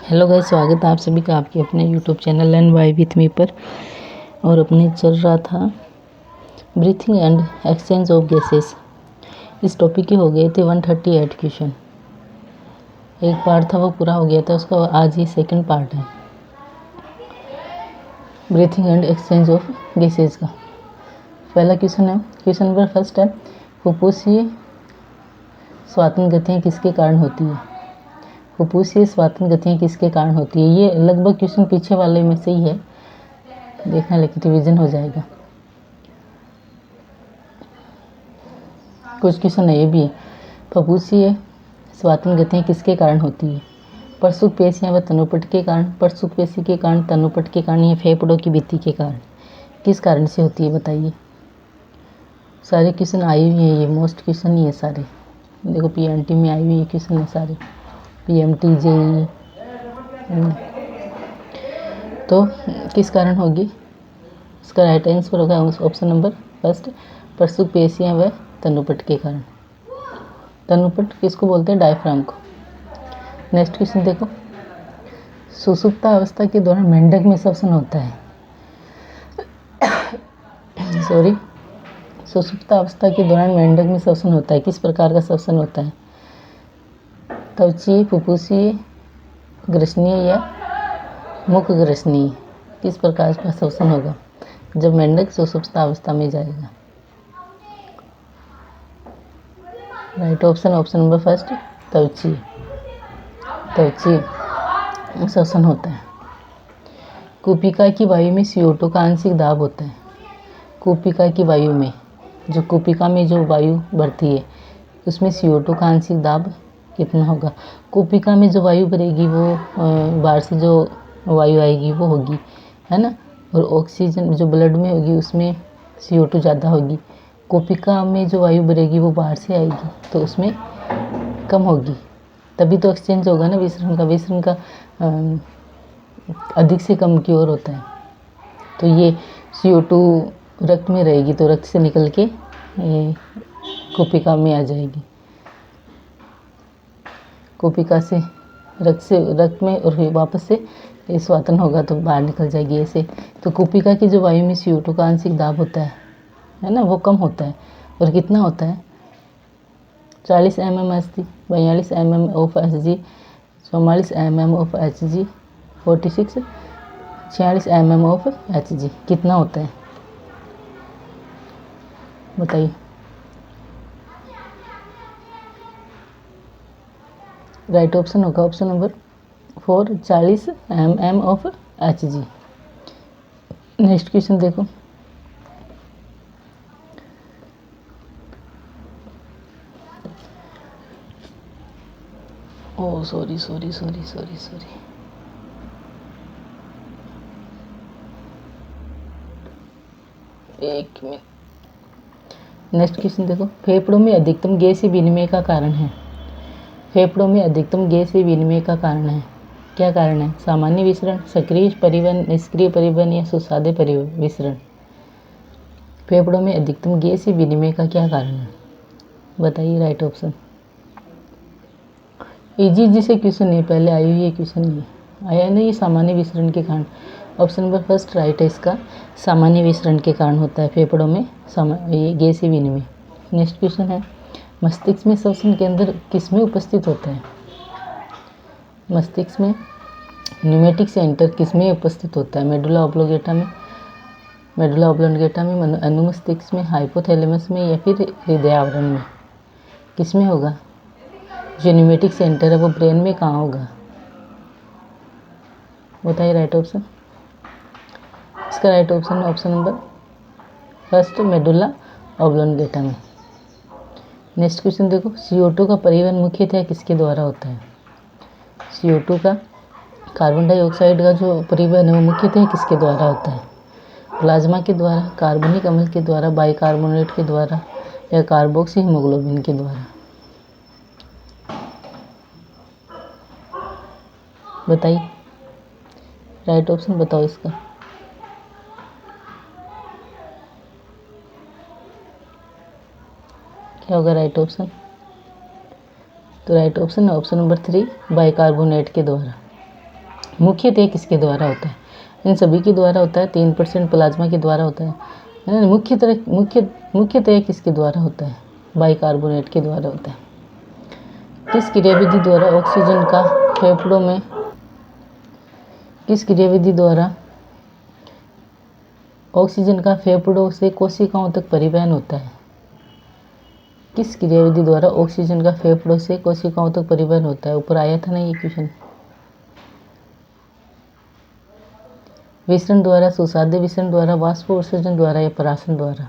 Hello guys, स्वागत है आप सभी का आपके अपने YouTube channel learn by with me पर। और अपने चल रहा था breathing and exchange of gases. इस टॉपिक के हो गए थे 138 क्वेश्चन। एक पार्ट था वो पूरा हो गया था, उसका आज ही सेकंड पार्ट है breathing and exchange of gases का। पहला क्वेश्चन है, क्वेश्चन नंबर फर्स्ट है, फुफ्फुसीय श्वसन गतियाँ किसके कारण होती है। फुफ्फुसीय श्वसन गतियाँ किसके कारण होती है। ये लगभग क्वेश्चन पीछे वाले में से ही है, देखना लेकिन रिवीजन हो जाएगा। कुछ क्वेश्चन है ये भी है, फुफ्फुसीय श्वसन गतियाँ किसके कारण होती है। परसुक पेशियाँ व तनुपट के कारण, परसुक पेशी के कारण, तनुपट के कारण या फेफड़ों की भित्ति के कारण। किस कारण से होती है बताइए। सारे क्वेश्चन आए हुए हैं, ये मोस्ट क्वेश्चन ही है सारे। देखो पीएमटी में आई हुई क्वेश्चन है सारे, पीएमटी जेई। तो किस कारण होगी, इसका राइट आंसर होगा ऑप्शन नंबर फर्स्ट, परसुक पेशियाँ व तनुपट के कारण। तनुपट किसको बोलते हैं, डायफ्राम को। नेक्स्ट क्वेश्चन देखो, सुषुप्त अवस्था के दौरान मेंढक में श्वसन होता है। सुषुप्त अवस्था के दौरान मेंढक में श्वसन होता है, किस प्रकार का श्वसन होता है। त्वचीय, फुफ्फुसीय, ग्रसनीय या मुख ग्रसनीय। किस प्रकार का श्वसन होगा जब मेंढक सुषुप्त अवस्था में जाएगा। Right option, option number first, त्वचीय। त्वचीय श्वसन होता है। कूपिका की वायु में CO2 का आंशिक दाब होता है। कूपिका की वायु में, जो कूपिका में जो वायु बढ़ती है उसमें CO2 का आंशिक दाब कितना होगा। कूपिका में जो वायु भरेगी वो बाहर से जो वायु आएगी वो होगी, है ना। और ऑक्सीजन जो ब्लड में होगी उसमें CO2 ज़्यादा होगी। कूपिका में जो वायु भरेगी वो बाहर से आएगी तो उसमें कम होगी, तभी तो एक्सचेंज होगा ना विसरण का। विसरण का अधिक से कम की ओर होता है। तो ये CO2 रक्त में रहेगी तो रक्त से निकल के कूपिका में आ जाएगी। कूपिका से रक्त में और फिर वापस से श्वसन होगा तो बाहर निकल जाएगी ऐसे। तो कूपिका की जो वायु में CO2 का आंशिक दाब होता है ना, वो कम होता है। और कितना होता है, 40 mm Hg, 42 mm of Hg, 44 mm of Hg, 46 46 mm of Hg। कितना होता है बताइए। राइट ऑप्शन होगा option number 4, 40 mm of Hg। Next question देखो, ओ सॉरी, एक मिनट। नेक्स्ट क्वेश्चन देखो, फेफड़ों में अधिकतम गैसीय विनिमय का कारण है। फेफड़ों में अधिकतम गैसीय विनिमय का कारण है, क्या कारण है। सामान्य विसरण, सक्रिय परिवहन, निष्क्रिय परिवहन या सुसाध्य विसरण। फेफड़ों में अधिकतम गैसीय विनिमय का क्या कारण है बताइए। Right option. इजी से क्वेश्चन नहीं, पहले आई हुई है क्वेश्चन नहीं आया नहीं, सामान्य विसरण के कारण। ऑप्शन नंबर फर्स्ट राइट है इसका, सामान्य विसरण के कारण होता है फेफड़ों में ये गैसीय विनिमय। नेक्स्ट क्वेश्चन है, मस्तिष्क में श्वसन केंद्र किसमें उपस्थित होता है। मस्तिष्क में न्यूमेटिक सेंटर किसमें उपस्थित होता है। मेडुला ऑब्लोंगेटा में, मेडुला ऑब्लोंगेटा में, अनुमस्तिष्क में, हाइपोथैलेमस में या फिर हृदय आवरण में। किसमें होगा, जो न्यूमेटिक सेंटर है वो ब्रेन में कहाँ होगा बताइए। राइट ऑप्शन, इसका राइट ऑप्शन है option number first, medulla oblongata में। नेक्स्ट क्वेश्चन देखो, CO2 का परिवहन मुख्यतः किसके द्वारा होता है। CO2 का, कार्बन डाइऑक्साइड का जो परिवहन है वो मुख्यतः किसके द्वारा होता है। प्लाज्मा के द्वारा, कार्बनिक अम्ल के द्वारा, बाइकार्बोनेट के द्वारा या कार्बोक्सी हीमोग्लोबिन के द्वारा। बताइए राइट ऑप्शन बताओ इसका। क्या होगा राइट ऑप्शन। तो राइट ऑप्शन है ऑप्शन नंबर 3, बाइकार्बोनेट के द्वारा। मुख्यतः किसके द्वारा होता है? इन सभी के द्वारा होता है। 3% प्लाज्मा के द्वारा होता है। मुख्यतः किसके द्वारा होता है? बाइकार्बोनेट के द्वारा होता है। किस क्रियाविधि द्वारा ऑक्सीजन का फेफड़ों में किस क्रियाविधि द्वारा ऑक्सीजन का फेफड़ों से कोशिकाओं तक परिवहन होता है? किस क्रियाविधि द्वारा ऑक्सीजन का फेफड़ों से कोशिकाओं तक परिवहन होता है? ऊपर आया था ना ये क्वेश्चन। विसरण द्वारा, सुसाध्य विसरण द्वारा, वाष्प उत्सर्जन द्वारा या परासन द्वारा?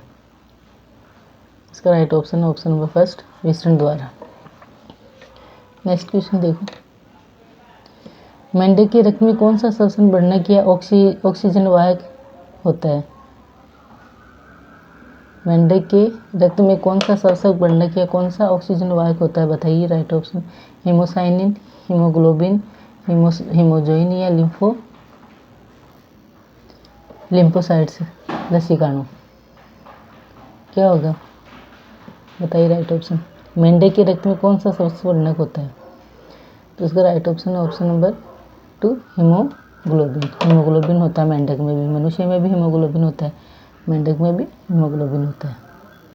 इसका राइट ऑप्शन है ऑप्शन नंबर फर्स्ट, विसरण द्वारा। नेक्स्ट क्वेश्चन देखो, मेंढक के रक्त में कौन सा श्वसन वर्णक या ऑक्सीजन वाहक होता है? मेंढक के रक्त में कौन सा श्वसन वर्णक या कौन सा ऑक्सीजन वाहक होता है? बताइए right option. Haemocyanin, haemoglobin, hemozoin या लिम्फोसाइट्स लसीकाणु? क्या होगा? बताइए राइट ऑप्शन। मेंढक के रक्त में कौन सा श्वसन वर्णक होता है? तो इसका राइट ऑप्शन है ऑप्शन नंबर 2, हीमोग्लोबिन। हीमोग्लोबिन होता है मेंढक में भी, मनुष्य में भी हीमोग्लोबिन होता है, मेंढक में भी हीमोग्लोबिन होता है।